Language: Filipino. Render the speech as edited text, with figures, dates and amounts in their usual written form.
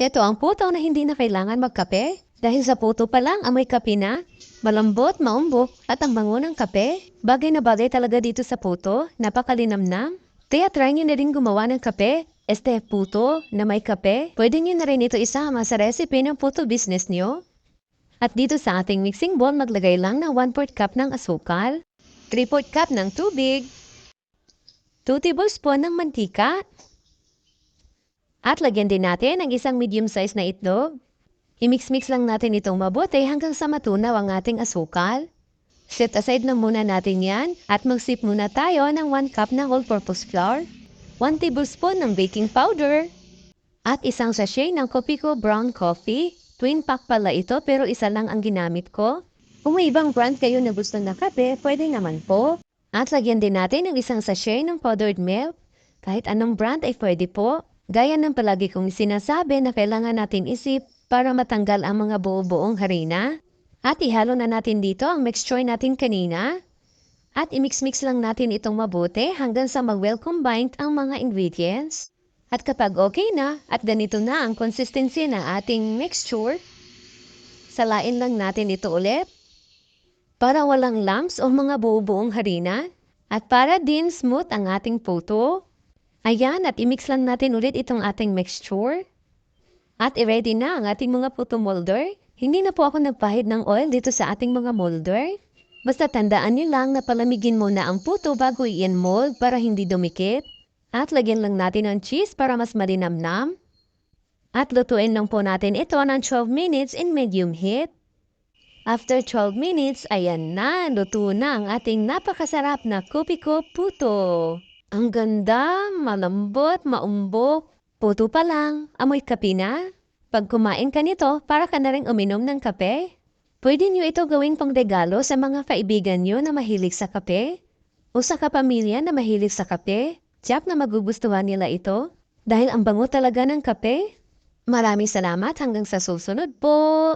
Ito ang puto na hindi na kailangan magkape. Dahil sa puto pa lang amoy kape na. Malambot, maumbok, at ang bango ng kape. Bagay na bagay talaga dito sa puto. Napakalinamnam. Kaya try nyo na rin gumawa ng kape. Este puto na may kape. Pwede nyo na rin ito isama sa recipe ng puto business nyo. At dito sa ating mixing bowl, maglagay lang ng 1/4 cup ng asukal, 3/4 cup ng tubig, 2 tablespoon ng mantika, at lagyan din natin ang isang medium size na itlog. I-mix-mix lang natin itong mabuti hanggang sa matunaw ang ating asukal. Set aside na muna natin yan at mag-sip muna tayo ng 1 cup ng all-purpose flour, 1 tablespoon ng baking powder, at isang sachet ng Kopiko brown coffee. Twin pack pala ito pero isa lang ang ginamit ko. Kung may ibang brand kayo na gusto na kape, pwede naman po. At lagyan din natin ng isang sachet ng powdered milk. Kahit anong brand ay pwede po. Gaya ng palagi kong sinasabi na kailangan natin isip para matanggal ang mga buo-buong harina. At ihalo na natin dito ang mixture natin kanina. At imix-mix lang natin itong mabuti hanggang sa mag-well combined ang mga ingredients. At kapag okay na at ganito na ang consistency na ating mixture, salain lang natin ito ulit para walang lumps o mga buo-buong harina at para din smooth ang ating puto. Ayan, at imix lang natin ulit itong ating mixture. At i-ready na ang ating mga puto molder. Hindi na po ako nagpahid ng oil dito sa ating mga molder. Basta tandaan niyo lang na palamigin muna ang puto bago i-mold para hindi dumikit. At lagyan lang natin ng cheese para mas malinamnam. At lutuin lang po natin ito ng 12 minutes in medium heat. After 12 minutes, ayan na, luto na ang ating napakasarap na Kopiko puto. Ang ganda, malambot, maumbok. Puto pa lang, amoy kape na. Pag kumain ka nito, para ka na rin uminom ng kape. Pwede nyo ito gawing pangregalo sa mga kaibigan nyo na mahilig sa kape. O sa kapamilya na mahilig sa kape. Tiyak na magugustuhan nila ito dahil ang bango talaga ng kape. Maraming salamat hanggang sa susunod po.